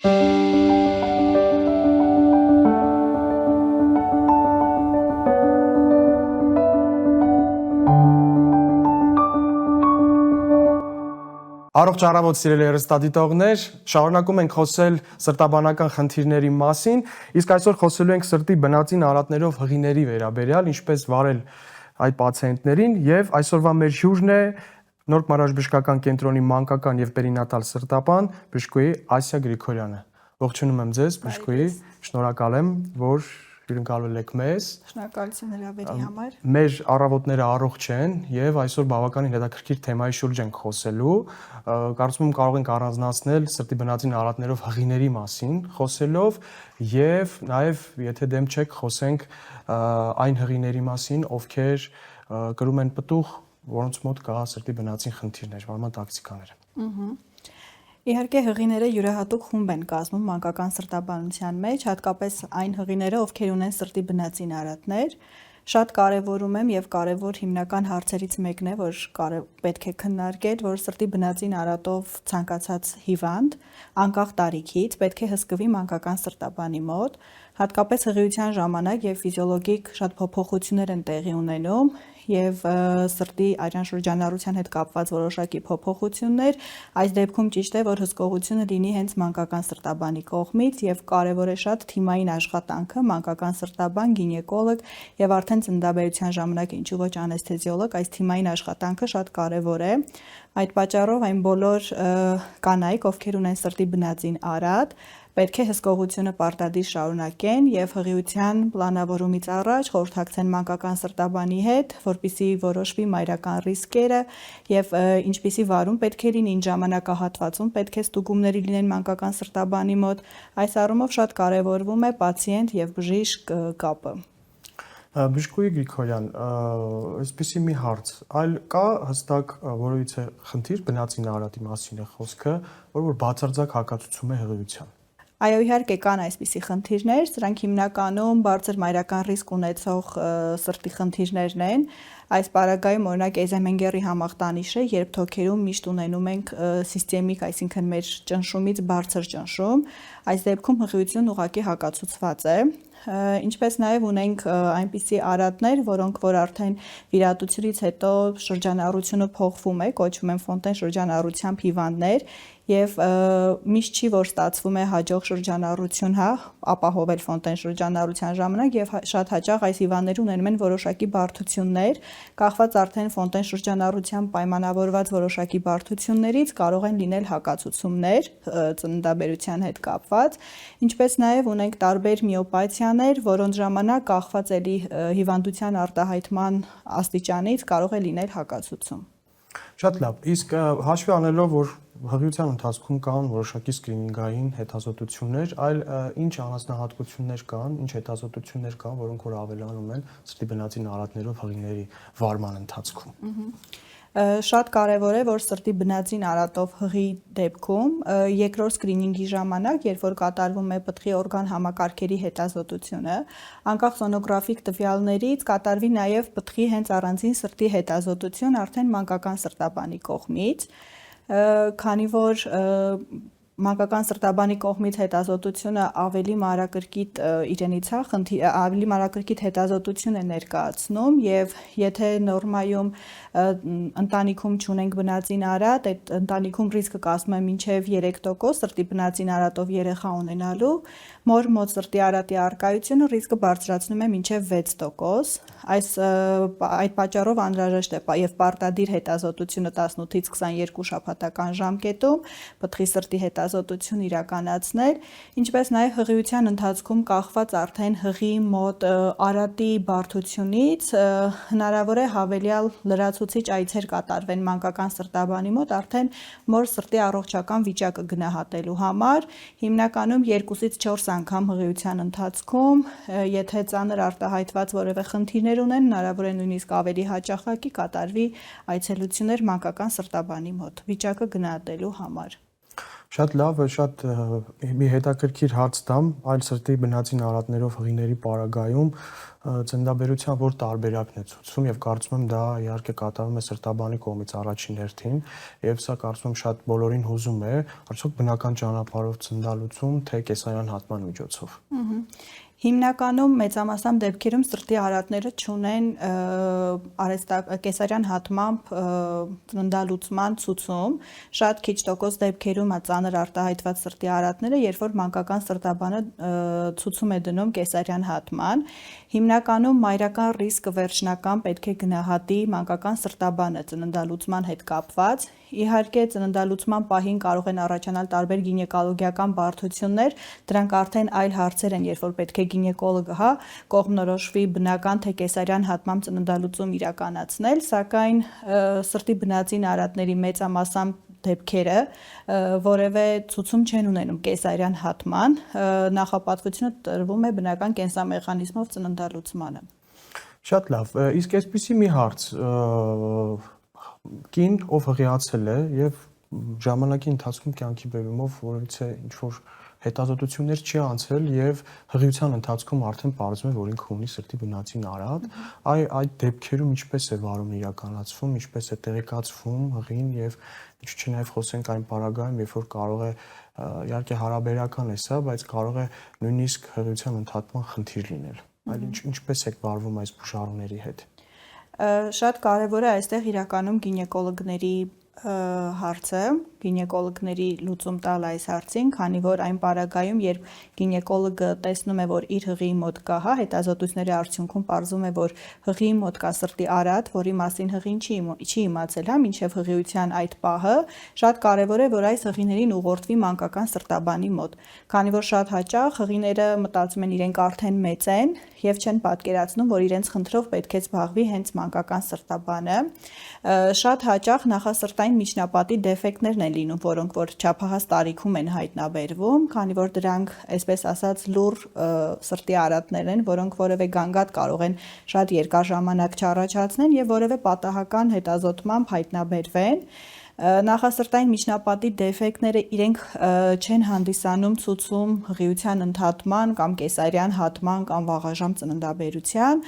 Առողջ առավոտ սիրելի հեռուստադիտողներ, շարունակում ենք խոսել սրտաբանական խնդիրների մասին, իսկ այսօր խոսելու ենք սրտի բնածին արատներով հղիների վերաբերյալ, ինչպես վարել այդ պացիենտներին, եւ այսօրվա մեր հյուրն է Նորք մարզաբժշկական կենտրոնի մանկական եւ պերինատալ սրտաբան բժշկուհի Ասիա Գրիգորյանը։ Ողջունում եմ ձեզ, բժշկուհի, շնորհակալ եմ, որ հյուրընկալվել եք մեզ։ Շնորհակալություն հրավերի համար։ Մեր առավոտները առողջ են եւ այսօր բավականին հետաքրքիր թեմայի շուրջ ենք խոսելու։ Կարծում եմ կարող ենք առանձնացնել սրտի բնածին արատներով հղիների մասին խոսելով եւ նաեւ եթե դեմ չեք խոսենք այն հղիների մասին, ովքեր կրում են պտուղ, որոնց մոտ կա սրտի բնածին խնդիրներ, վարման տակտիկաներ։ Իհարկե հղիները յուրահատուկ խումբ են կազմում մանկական սրտաբանության մեջ, հատկապես այն հղիները, ովքեր ունեն սրտի բնածին արատներ։ Շատ կարևորում եմ եւ կարևոր հիմնական հարցերից մեկն է, որ պետք է քննարկել, որ սրտի բնածին արատով ցանկացած հիվանդ, անկախ տարիքից, պետք է հսկվի մանկական սրտաբանի մոտ, հատկապես հղիության ժամանակ եւ ֆիզիոլոգիկ շատ փոփոխություններ են տեղի ունենում եւ սրտի արյան հետ կապված որոշակի փոփոխություններ, այս դեպքում ճիշտ է, որ հսկողությունը լինի հենց մանկական սրտաբանի կողմից եւ կարեւոր է շատ թիմային աշխատանքը, մանկական սրտաբան, գինեկոլոգ եւ արդեն ծննդաբերության ժամանակ ինչու ոչ անեսթեզիոլոգ, այս թիմային աշխատանքը շատ կարեւոր է։ Այդ պատճառով այն բոլոր կանայք, ովքեր ունեն սրտի բնածին արատ, պետք է հսկողությունը պարտադիր շարունակեն եւ հղիության պլանավորումից առաջ խորհրդակցեն մանկական սրտաբանի հետ, որպեսզի որոշվի մայրական ռիսկերը եւ ինչպիսի վարում պետք է լինի, ինչ ժամանակահատվածում պետք է ստուգումների լինեն մանկական սրտաբանի մոտ։ Այս առումով շատ կարեւորվում է պացիենտ եւ բժիշկ կապը։ Բժշկուհի Գրիգորյան, այսպեսի մի հարց, այլ կա հստակ որևիցե խնդիր բնածին արատի մասին է խոսքը, որ բացարձակ հակացուցում է հղիության։ Այո, իհարկե կան այսպիսի խնդիրներ, սրանք հիմնականում բարձր մայրական ռիսկ ունեցող սրտի խնդիրներն են։ Այս պարագայում օրինակ Էյզենմենգերի համախտանիշ է, երբ թոքերում միշտ ունենում ենք սիստեմիկ, այսինքն մեր ճնշումից բարձր ճնշում, այս դեպքում հղիությունն ուղղակի հակացուցված է։ Ինչպես նաև ունենք այնպիսի արատներ, որոնք որ արդեն վիրահատությունից հետո շրջանառությունը փոխվում է, կոչվում են ֆոնտեն շրջանառությամբ հիվանդներ եւ միշտ չի որ ստացվում է հաջող շրջանառություն, ապահովել ֆոնտեն շրջանառության ժամանակ եւ շատ հաճախ այս հիվանդները ունենում են որոշակի բարդություններ, կախված արդեն ֆոնտեն շրջանառությամբ պայմանավորված որոշակի բարդություններից կարող են լինել հակացուցումներ ծննդաբերության հետ կապված, ինչպես նաև ունենք տարբեր միոպաթիաներ, որոնց ժամանակ կախված էլի հիվանդության արտահայտման աստիճանից կարող է լինել հակացուցում։ Շատ լավ, իսկ հաշվի առնելով, որ հղիության ընթացքում կան որոշակի սկրինինգային հետազոտություններ, այլ ինչ առանձնահատկություններ կան, ինչ հետազոտություններ կան, որոնք որ ավելանում են սրտի բնածին արատներով հղիների վարման ընթացքում։ Շատ կարևոր է, որ սրտի բնածին արատով հղի դեպքում երկրորդ սկրինինգի ժամանակ, երբ որ կատարվում է պտղի օրգան համակարգերի հետազոտությունը, անկախ սոնոգրաֆիկ տվյալներից կատարվի նաև պտղի հենց առանձին սրտի հետազոտություն արդեն մանկական սրտաբանի կողմից, քանի որ մանկական սրտաբանի կողմից հետազոտությունը ավելի մանրակրկիտ իրենից ավելի մանրակրկիտ հետազոտություն է ներկայացնում եւ եթե նորմայում ընտանիքում չունենք բնածին արատ, այդ ընտանիքում ռիսկը կազմում է մինչեւ 3% սրտի բնածին արատով երեխա ունենալու, մոր մոտ սրտի արատի արկայությունը ռիսկը բարձրացնում է մինչեւ 6%, այդ պատճառով անհրաժեշտ է եւ պարտադիր հետազոտությունը 18-ից 22 շաբաթական ժամկետում պտղի սրտի հետազոտություն իրականացնել, ինչպես նաև հղիության ընթացքում կախված արդեն հղի մոտ արատի բարդությունից հնարավոր է հավելյալ լրացուցիչ այցեր կատարվեն մանկական սրտաբանի մոտ արդեն մոր սրտի առողջական վիճակը գնահատելու համար, հիմնականում 2-ից 4 անգամ հղիության ընթացքում, եթե ծանր արտահայտված որևէ խնդիրներ ունեն, հնարավոր է նույնիսկ ավելի հաճախակի կատարվի այցելություններ մանկական սրտաբանի մոտ վիճակը գնահատելու համար։ Շատ լավ, շատ մի հետաքրքիր հարց տամ, այլ սրտի բնածին արատներով հղիների պարագայում ծննդաբերության որ տարբերակն է ցուցում եւ կարծում եմ դա իհարկե կատարվում է սրտաբանի կողմից առաջին հերթին եւ սա կարծում եմ շատ բոլորին հուզում է, արդյոք բնական ճանապարհով ծննդալուծում, թե կեսարյան հատման միջոցով։ Հիմնականում մեծամասամբ դեպքերում սրտի արատները չունեն կեսարյան հատմամբ ծննդալուծման ցուցում, շատ քիչ տոկոս դեպքերում ծանր արտահայտված սրտի արատները, երբ որ մանկական սրտաբանը ցուցում է դնում կեսարյան հատման, հիմնականում մայրական ռիսկը վերջնական պետք է գնահատի մանկական սրտաբանը ծննդալուծման հետ կապված, իհարկե ծննդալուծման պահին կարող են առաջանալ տարբեր գինեկոլոգիական բարդություններ, դրանք արդեն այլ հարցեր են, երբ որ պետք է գինեկոլոգը կողմնորոշվի բնական թե կեսարյան հատմամբ ծննդալուծում իրականացնել, սակայն սրտի բնածին արատների մեծամասամբ դեպքերը որևէ ցուցում չեն ունենում կեսարյան հատման, նախապատվությունը տրվում է բնական կենսամեխանիզմով ծննդալուծմանը։ Շատ լավ, իսկ այսպեսի մի հարց, կին ով հղիացել է եւ ժամանակի ընթացքում կյանքի բերումով որևիցե ինչ-որ հետազոտություններ չի անցել եւ հղիության ընթացքում արդեն պարզվում է, որ ինքը ունի սրտի բնածին արատ, այդ դեպքերում ինչպես է վարումն իրականացվում, ինչպես է տեղեկացվում հղին եւ ինչու՞ չէ նաեւ խոսենք այն պարագայում, երբ որ կարող է իհարկե հարաբերական է սա, բայց կարող է նույնիսկ հղիության ընդհատման խնդիր լինել։ Այլ ինչպես է վարվում այս բուժառուների հետ։ Շատ կարևոր է այստեղ իրականում գինեկոլոգների հարցը, գինեկոլոգների լուծում տալ այս հարցին, քանի որ այն պարագայում, երբ գինեկոլոգը տեսնում է, որ իր հղիի մոտ կա, հետազոտությունների արդյունքում պարզվում է, որ հղիի մոտ կա սրտի արատ, որի մասին հղին չի իմացել, մինչև հղիության այդ պահը, շատ կարևոր է, որ այս հղիներին ուղղորդվի մանկական սրտաբանի մոտ, քանի որ շատ հաճախ հղիները մտածում են իրենք արդեն մեծ են եւ չեն պատկերացնում, որ իրենց խնդրով պետք է զբաղվի հենց մանկական սրտաբանը։ Շատ հաճախ նախասրտային միջնապատի դեֆեկտներն են լինում, որոնք որ չափահաս տարիքում են հայտնաբերվում, քանի որ դրանք, այսպես ասած, լուռ սրտի արատներ են, որոնք որևէ գանգատ կարող են շատ երկար ժամանակ չառաջացնեն եւ որևէ պատահական հետազոտմամբ հայտնաբերվեն։ Նախասրտային միջնապատի դեֆեկտները իրենք չեն հանդիսանում ցուցում հղիության ընդհատման կամ կեսարյան հատման կամ վաղաժամ ծննդաբերության,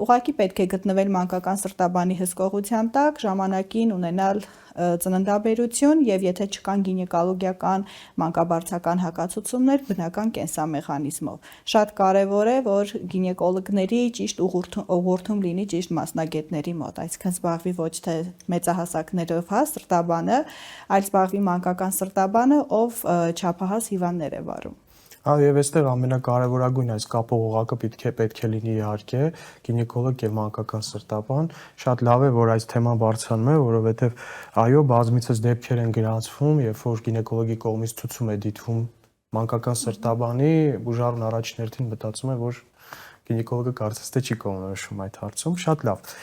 ուղղակի պետք է գտնվել մանկական սրտաբանի հսկողության տակ, ժամանակին ունենալ ծննդաբերություն եւ եթե չկան գինեկոլոգիական մանկաբարձական հակացուցումներ բնական կենսամեխանիզմով։ Շատ կարեւոր է, որ գինեկոլոգների ճիշտ ուղղորդում լինի ճիշտ մասնագետների մոտ, այսինքն զբաղվի ոչ թե մեծահասակներով սրտաբանը, այլ զբաղվի մանկական սրտաբանը, ով չափահաս հիվանդներ է վարում։ Եվ այստեղ ամենակարևորագույն այս կապող օղակը պետք է լինի իհարկե գինեկոլոգ եւ մանկական սրտաբան։ Շատ լավ է, որ այս թեման բարձրանում է, որովհետեւ այո, բազմիցս դեպքեր են գրանցվում, երբ որ գինեկոլոգի կողմից ցուցում է դիտվում մանկական սրտաբանի, բուժառուն առաջին հերթին մտածում է, որ գինեկոլոգը կարծես թե չի կողմնորոշում այդ հարցում։ Շատ լավ։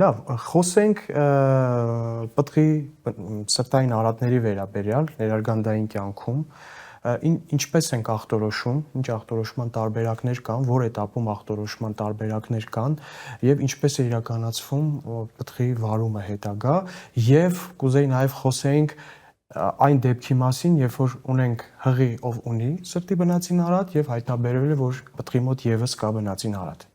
Լավ, խոսենք պտղի սրտային արատների վերաբերյալ ներարգանդային կյանքում։ Ինչպես ենք ախտորոշում, ինչ ախտորոշման տարբերակներ կան, որ էտապում ախտորոշման տարբերակներ կան եւ ինչպես է իրականացվում պտղի վարումը հետագա եւ կուզեի նաեւ խոսենք այն դեպքի մասին, երբ որ ունենք հղի, ով ունի սրտի բնածին արատ եւ հայտնաբերվել է, որ պտղի մոտ եւս կա բնածին արատ։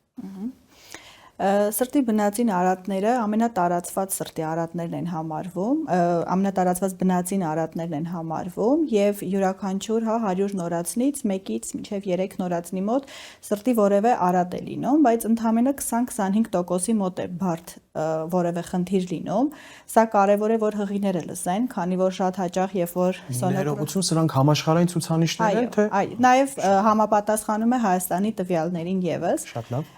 Սրտի բնածին արատները ամենատարածված սրտի արատներն են համարվում, ամենատարածված բնածին արատներն են համարվում եւ յուրաքանչյուր 100 նորածնից 1-ից մինչեւ 3 նորածնի մոտ սրտի որևէ արատ է լինում, բայց ընդամենը 20-25%-ի մոտ է բարդ որևէ խնդիր լինում։ Սա կարևոր է, որ հղիները լսեն, քանի որ շատ հաճախ երբ որ Ներողություն, սրանք համաշխարհային ցուցանիշներ են, թե այո, նաեւ համապատասխանում է Հայաստանի տվյալներին եւս։ Շատ լավ։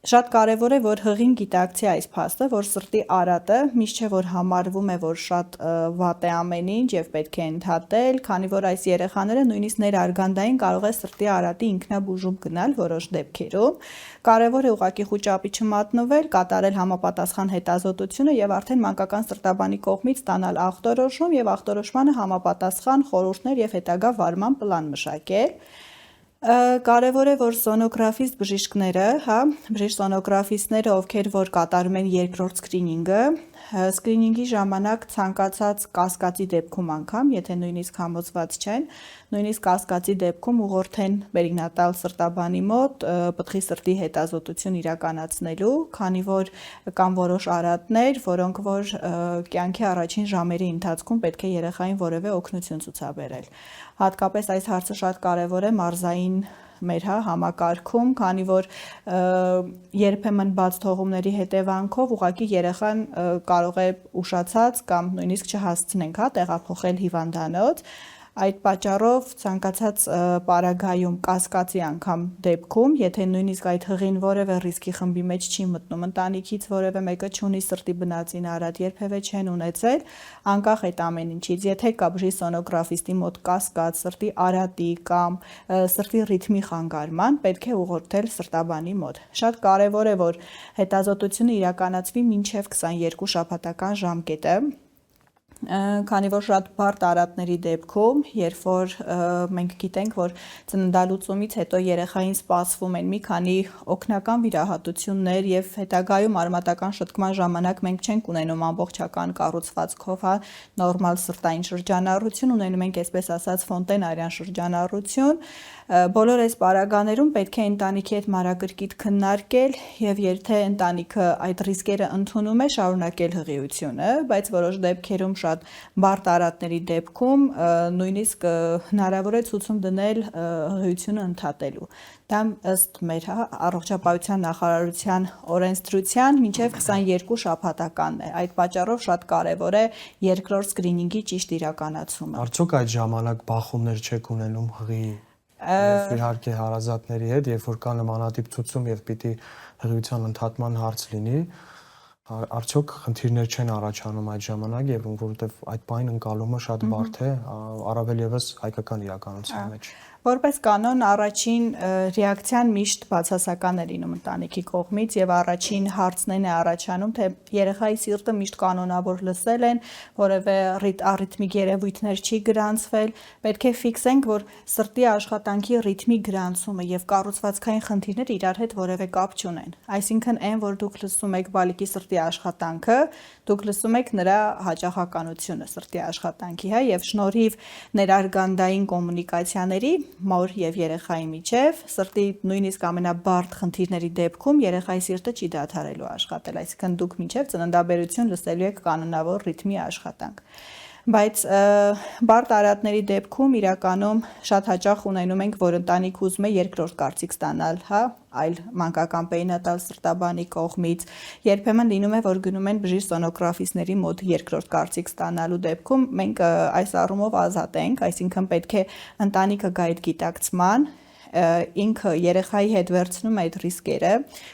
Շատ կարևոր է, որ հղին գիտակցի այս փաստը, որ սրտի արատը միշտ չէ որ համարվում է, որ շատ վատ է ամեն ինչ եւ պետք է ընդհատել, քանի որ այս երեխաները նույնիսկ ներարգանդային կարող է սրտի արատի ինքնաբուժում գնալ որոշ դեպքերում։ Կարևոր է ուղղակի խուճապի չմատնվել, կատարել համապատասխան հետազոտությունը եւ արդեն մանկական սրտաբանի կողմից ստանալ ախտորոշում եւ ախտորոշմանը համապատասխան խորհուրդներ եւ հետագա վարման պլան մշակել։ Կարևոր է, որ սոնոգրաֆիստ բժիշկները, բժիշկ սոնոգրաֆիստները, ովքեր որ կատարում են երկրորդ սկրինինգը, սկրինինգի ժամանակ ցանկացած կասկածի դեպքում անգամ, եթե նույնիսկ համոզված չեն, նույնիսկ կասկածի դեպքում ուղղորդեն բերինատալ սրտաբանի մոտ պտղի սրտի հետազոտություն իրականացնելու, քանի որ կան որոշ արատներ, որոնք որ կյանքի առաջին ժամերի ընթացքում պետք է երեխային որևէ օգնություն ցուցաբերել։ Հատկապես այս հարցը շատ կարևոր է մարզային մեր համակարգում, քանի որ երբեմն բաց թողումների հետևանքով ուղղակի երեխան կարող է ուշացած կամ նույնիսկ չհասցնենք տեղափոխել հիվանդանոց։ Այդ պատճառով ցանկացած պարագայում կասկածի անգամ դեպքում, եթե նույնիսկ այդ հղին որևէ ռիսկի խմբի մեջ չի մտնում, ընտանիքից որևէ մեկը չունի սրտի բնածին արատ, երբևէ չեն ունեցել, անկախ այդ ամեն ինչից, եթե կա բժիշկ սոնոգրաֆիստի մոտ կասկած սրտի արատի կամ սրտի ռիթմի խանգարման, պետք է ուղղորդել սրտաբանի մոտ։ Շատ կարևոր է, որ հետազոտությունը իրականացվի մինչև 22 շաբաթական ժամկետը, քանի որ շատ բարդ արատների դեպքում, երբ որ մենք գիտենք, որ ծննդալուծումից հետո երեխային սպասվում են մի քանի օգնական վիրահատություններ եւ հետագայում արմատական շտկման ժամանակ մենք չենք ունենում ամբողջական կառուցվածքով, նորմալ սրտային շրջանառություն, ունենում ենք այսպես ասած ֆոնտենարյան շրջանառություն, բոլոր այս պարագաներում պետք է ընտանիքի հետ մանրակրկիտ քննարկել եւ եթե ընտանիքը այդ ռիսկերը ընդունում է, շարունակել հղիությունը, բայց որոշ դեպքերում շատ բարդ արատների դեպքում նույնիսկ հնարավոր է ցուցում դնել հղիությունը ընդհատելու։ Դա ըստ մեր առողջապահության նախարարության օրենսդրության մինչև 22 շաբաթականն է։ Այդ պատճառով շատ կարևոր է երկրորդ սկրինինգի ճիշտ իրականացումը։ Արդյոք այդ ժամանակ բախումներ չեք ունենում հղի եւ իհարկե հարազատների հետ, երբ որ կա նմանատիպ ցուցում եւ պիտի հղիության ընդհատման հարց լինի, արդյոք խնդիրներ չեն առաջանում այդ ժամանակ եւ որովհետեւ այդ բային ընկալումը շատ բարդ է, առավել եւս հայկական իրականության մեջ։ Որպես կանոն առաջին ռեակցիան միշտ բացասական է լինում ընտանիքի կողմից եւ առաջին հարցն է առաջանում, թե երեխայի սիրտը միշտ կանոնավոր լսել են, որևէ առիթմիկ երևույթներ չի գրանցվել, պետք է ֆիքսենք, որ սրտի աշխատանքի ռիթմի գրանցումը եւ կառուցվածքային խնդիրները իրար հետ որևէ կապ չունեն։ Այսինքն այն, որ դուք լսում եք բալիկի սրտի աշխատանքը, դուք լսում եք նրա հաճախականությունը սրտի աշխատանքի, եւ շնորհիվ ներարգանդային կոմունիկացիաների մոր եւ երեխայի միջև սրտի նույնիսկ ամենաբարդ խնդիրների դեպքում երեխայի սիրտը չի դադարելու աշխատել, այսինքն դուք մինչև ծննդաբերություն լսելու եք կանոնավոր ռիթմի աշխատանք։ Բայց բարդ արատների դեպքում իրականում շատ հաճախ ունենում ենք, որ ընտանիք ուզում է երկրորդ կարծիք ստանալ, այլ մանկական պերինատալ սրտաբանի կողմից, երբեմն լինում է, որ գնում են բժիշկ սոնոգրաֆիստների մոտ երկրորդ կարծիք ստանալու դեպքում մենք այս առումով ազատ ենք, այսինքն պետք է ընտանիքը գա այդ գիտակցման, ինքը երեխայի հետ վերցնում է այդ ռիսկերը,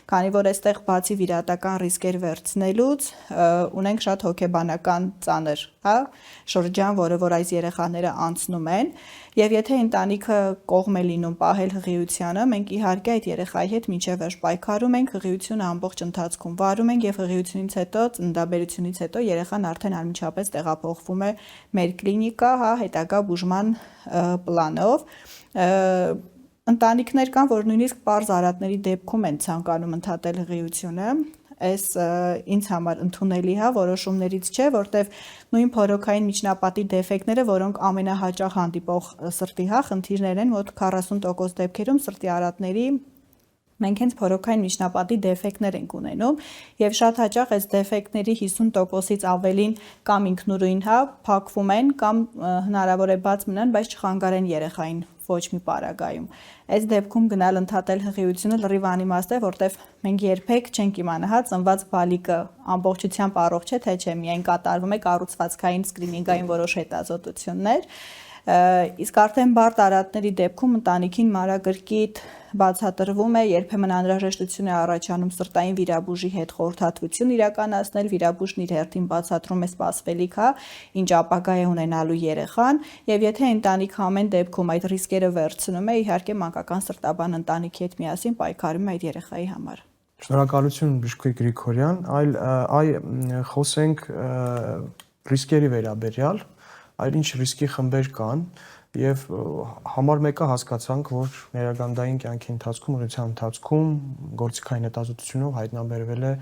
քանի որ այստեղ բացի վիրահատական ռիսկեր վերցնելուց ունենք շատ հոգեբանական ծանր, շրջան, որը որ այս երեխաները անցնում են, եւ եթե ընտանիքը կողմ է լինում պահել հղիությանը, մենք իհարկե այդ երեխայի հետ մինչև վերջ պայքարում ենք, հղիությունը ամբողջ ընթացքում վարում ենք եւ հղիությունից հետո, ծննդաբերությունից հետո երեխան արդեն անմիջապես տեղափոխվում է մեր կլինիկա, հետագա բուժման պլանով։ Ընտանիքներ կան, որ նույնիսկ պարզ արատների դեպքում են ցանկանում ընդհատել հղիությունը, այս ինձ համար ընդունելի որոշումներից չէ, որտեվ նույն փորոքային միջնապատի դեֆեկտները, որոնք ամենահաճախ հանդիպող սրտի խնդիրներ են, մոտ 40% դեպքերում սրտի արատների մենք հենց փորոքային միջնապատի դեֆեկտներ ենք ունենում եւ շատ հաճախ այս դեֆեկտների 50%-ից ավելին կամ ինքնուրույն փակվում են կամ հնարավոր է բաց մնան, բայց չխանգարեն երեխային ոչ մի պարագայում։ Այս դեպքում գնալ ընդհատել հղիությունը լրիվ անիմաստ է, որտեվ մենք երբեք չենք իմանա ծնված բալիկը ամբողջությամբ առողջ է, թե չէ, միայն կատարվում է կառուցվածքային սկրինինգային որոշ հետազոտություններ։ Իսկ արդեն բարդ արատների դեպքում ընտանիքին մանրակրկիտ բացատրվում է, երբեմն անհրաժեշտություն է առաջանում սրտային վիրաբուժի հետ խորհրդատվություն իրականացնել, վիրաբուժն իր հերթին բացատրում է սպասվելիք, ինչ ապագա է ունենալու երեխան, եւ եթե ընտանիքը ամեն դեպքում այդ ռիսկերը վերցնում է, իհարկե մանկական սրտաբան ընտանիքի հետ միասին պայքարում է այդ երեխայի համար։ Շնորհակալություն Բժշկուհի Գրիգորյան, խոսենք ռիսկերի վերաբերյալ, այլ ինչ ռիսկի խմբեր կան եւ համար մեկը հասկացանք, որ ներագանդային կյանքի ընթացքում, ուղղության ընթացքում գործիքային հետազոտությունով հայտնաբերվել է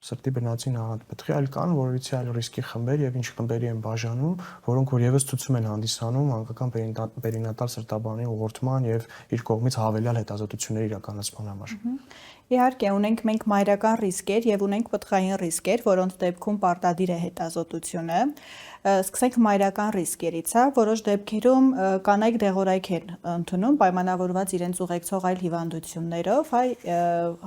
սրտի բնածին արատպտղի, այլ կան որովհետեւ այլ ռիսկի խմբեր եւ ինչ խմբերի են բաժանում, որոնք որ եւս ցուցում են հանդիսանում մանկական պերինատալ սրտաբանի ուղղորդման եւ իր կողմից հավելյալ հետազոտությունների իրականացման համար։ Իհարկե, ունենք մենք մայրական ռիսկեր եւ ունենք պտղային ռիսկեր, որոնց դեպքում պարտադիր է հետազոտությունը։ Սկսենք մայրական ռիսկերից, որոշ դեպքերում կանայք դեղորայք են ընդունում պայմանավորված իրենց ուղեկցող այլ հիվանդություններով,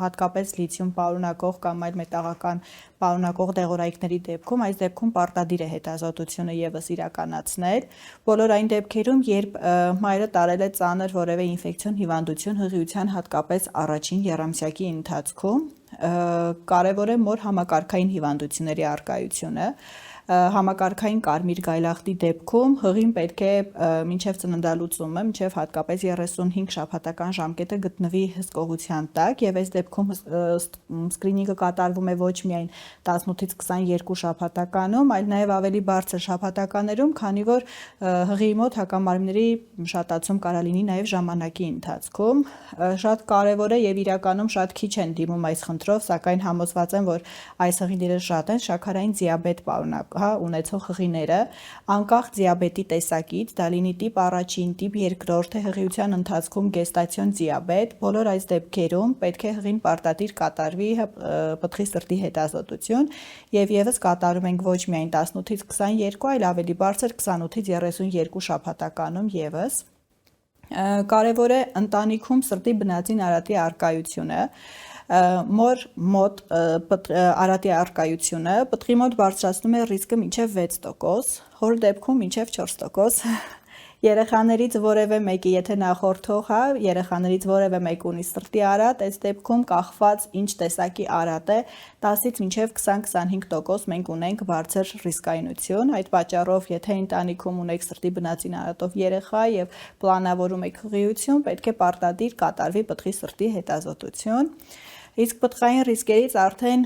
հատկապես լիթիում պարունակող կամ այլ մետաղական պարունակող դեղորայքների դեպքում, այս դեպքում պարտադիր է հետազոտությունը եւս իրականացնել։ Բոլոր այն դեպքերում, երբ մայրը տարել է ծանր որևէ ինֆեկցիոն հիվանդություն հղիության հատկապես առաջին եռամսյակի ընթացքում, կարևոր է մոր համակարգային հիվանդությունների առկայությունը։ Համակարգային կարմիր գայլախտի դեպքում հղին պետք է մինչև ծննդալուծումը, մինչև հատկապես 35 շաբաթական ժամկետը գտնվի հսկողության տակ եւ այս դեպքում սկրինինգը կատարվում է ոչ միայն 18-ից 22 շաբաթականում, այլ նաեւ ավելի բարձր շաբաթականերում, քանի որ հղի մոտ հակամարմինների շատացում կարա լինի նաեւ ժամանակի ընթացքում։ Շատ կարևոր է եւ իրականում շատ քիչ են դիմում այս խնդրով, սակայն համոզված եմ, որ այս հղիները շատ են շաքարային դիաբետ ունեցող հղիները, անկախ դիաբետի տեսակից, դա լինի տիպ 1, տիպ 2, թե հղիության ընթացքում գեստացիոն դիաբետ, բոլոր այս դեպքերում պետք է հղին պարտադիր կատարվի պտղի սրտի հետազոտություն եւ եւս կատարում ենք ոչ միայն 18-ից 22, այլ ավելի բարձր 28-ից 32 շաբաթականում եւս։ Կարևոր է ընտանիքում սրտի բնածին արատի առկայությունը, մոր մոտ արատի առկայությունը պտղի մոտ բարձրացնում է ռիսկը մինչև 6%, հոր դեպքում մինչև 4%։ Երեխաներից որևէ մեկի, եթե նախորդող երեխաներից որևէ մեկ ունի սրտի արատ, այս դեպքում կախված ինչ տեսակի արատ է, 10-ից մինչև 20-25% մենք ունենք բարձր ռիսկայնություն։ Այդ պատճառով, եթե ընտանիքում ունեք սրտի բնածին արատով երեխա եւ պլանավորում եք հղիություն, պետք է պարտադիր կատարվի պտղի սրտի հետազոտություն։ Իսկ պտղային ռիսկերից արդեն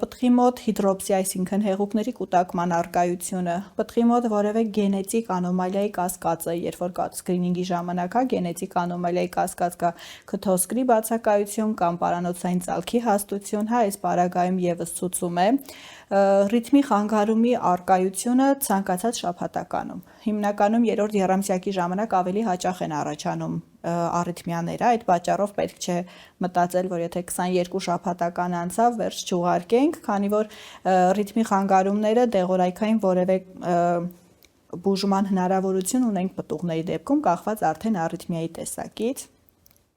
պտղի մոտ հիդրոպսիա, այսինքն հեղուկների կուտակման առկայությունը, պտղի մոտ որևէ գենետիկ անոմալիայի կասկածը, երբ որ սկրինինգի ժամանակ գենետիկ անոմալիայի կասկած կա, քթոսկրի բացակայություն կամ պարանոցային ծալքի հաստություն, այս պարագայում եւս ցուցում է ռիթմի խանգարումի առկայությունը ցանկացած շաբաթականում։ Հիմնականում երրորդ եռամսյակի ժամանակ ավելի հաճախ են առաջանում արիթմիաները, այդ պատճառով պետք չէ մտածել, որ եթե 22 շաբաթական անցավ, վերջ չուղարկենք, քանի որ ռիթմի խանգարումները դեղորայքային որևէ բուժման հնարավորություն ունենք պտուղների դեպքում, կախված արդեն արիթմիայի տեսակից։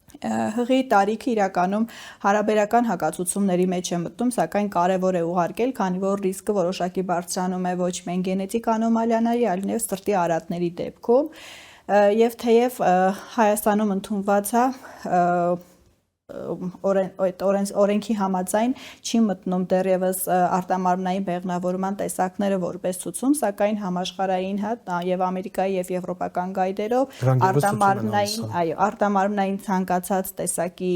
Հղի տարիքը իրականում հարաբերական հակացուցումների մեջ է մտնում, սակայն կարևոր է ուղարկել, քանի որ ռիսկը որոշակի բարձրանում է ոչ միայն գենետիկ անոմալիաների, այլ նաև սրտի արատների դեպքում։ Եվ թեև Հայաստանում ընդունված օրենքի համաձայն չի մտնում դեռևս արտամարմնային բեղմնավորման տեսակները որպես ցուցում, սակայն համաշխարհային եւ Ամերիկայի եւ եվրոպական գայդերով արտամարմնային ցանկացած տեսակի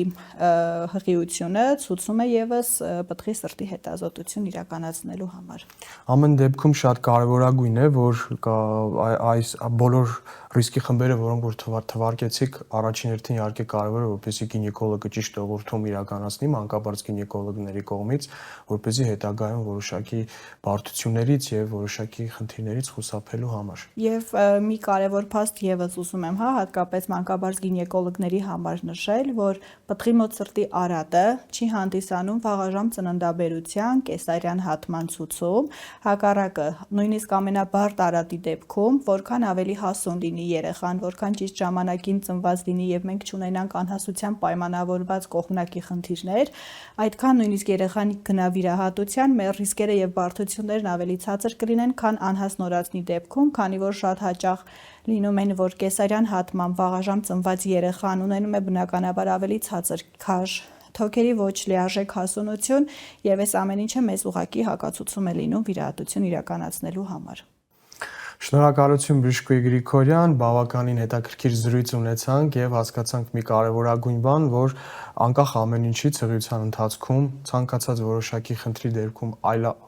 հղիությունը ցուցում է եւս պտղի սրտի հետազոտություն իրականացնելու համար։ Ամեն դեպքում շատ կարևորագույն է, որ այս բոլոր ռիսկի խմբերը, որոնք որ թվարկեցիք, առաջին հերթին իհարկե կարևոր է, որպեսզի գինեկոլոգը ճիշտ ուղղորդում իրականացնի մանկաբարձ գինեկոլոգների կողմից, որպեսզի հետագայում որոշակի բարդություններից եւ որոշակի խնդիրներից խուսափելու համար։ Եվ մի կարևոր փաստ եւս ուզում եմ, հատկապես մանկաբարձ գինեկոլոգների համար նշել, որ պտղի մոտ սրտի արատը չի հանդիսանում վաղաժամ ծննդաբերության, կեսարյան հատման ցուցում, հակառակը նույնիսկ ամենաբարդ արատի դեպքում, որքան ավելի հասուն լինի երեխան, որքան ճիշտ ժամանակին ծնված լինի եւ մենք չունենանք անհասության պայմանավորված կողմնակի խնդիրներ, այդքան նույնիսկ երեխան գնա վիրահատության, մեր ռիսկերը եւ բարդություններն ավելի ցածր կլինեն, քան անհաս նորածնի դեպքում, քանի որ շատ հաճախ լինում են, որ կեսարյան հատման վաղաժամ ծնված երեխան ունենում է բնականաբար ավելի ցածր քաշ, թոքերի ոչ լիարժեք հասունություն եւ այս ամեն ինչը մեզ ուղղակի հակացուցում է լինում վիրահատություն իրականացնելու համար։ Շնորհակալություն Բժշկուհի Գրիգորյան, բավականին հետաքրքիր զրույց ունեցանք եւ հասկացանք մի կարևորագույն բան, որ անկախ ամեն ինչից հղիության ընթացքում ցանկացած որոշակի խնդրի դեպքում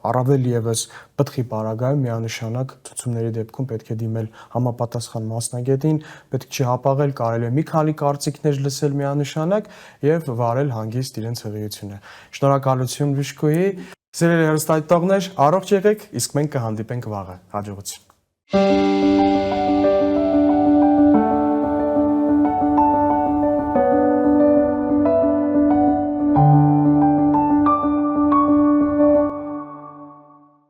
առավել եւս պտղի պարագայում միանշանակ ցուցումների դեպքում պետք է դիմել համապատասխան մասնագետին, պետք չի հապաղել, կարելի է մի քանի կարծիքներ լսել միանշանակ եւ վարել հանգիստ իրենց հղիությունը։ Շնորհակալություն Բժշկուհի։ Սիրելի հեռուստադիտողներ, առողջ եղեք, իսկ մենք կհանդիպենք վաղը։ Հաջողություն։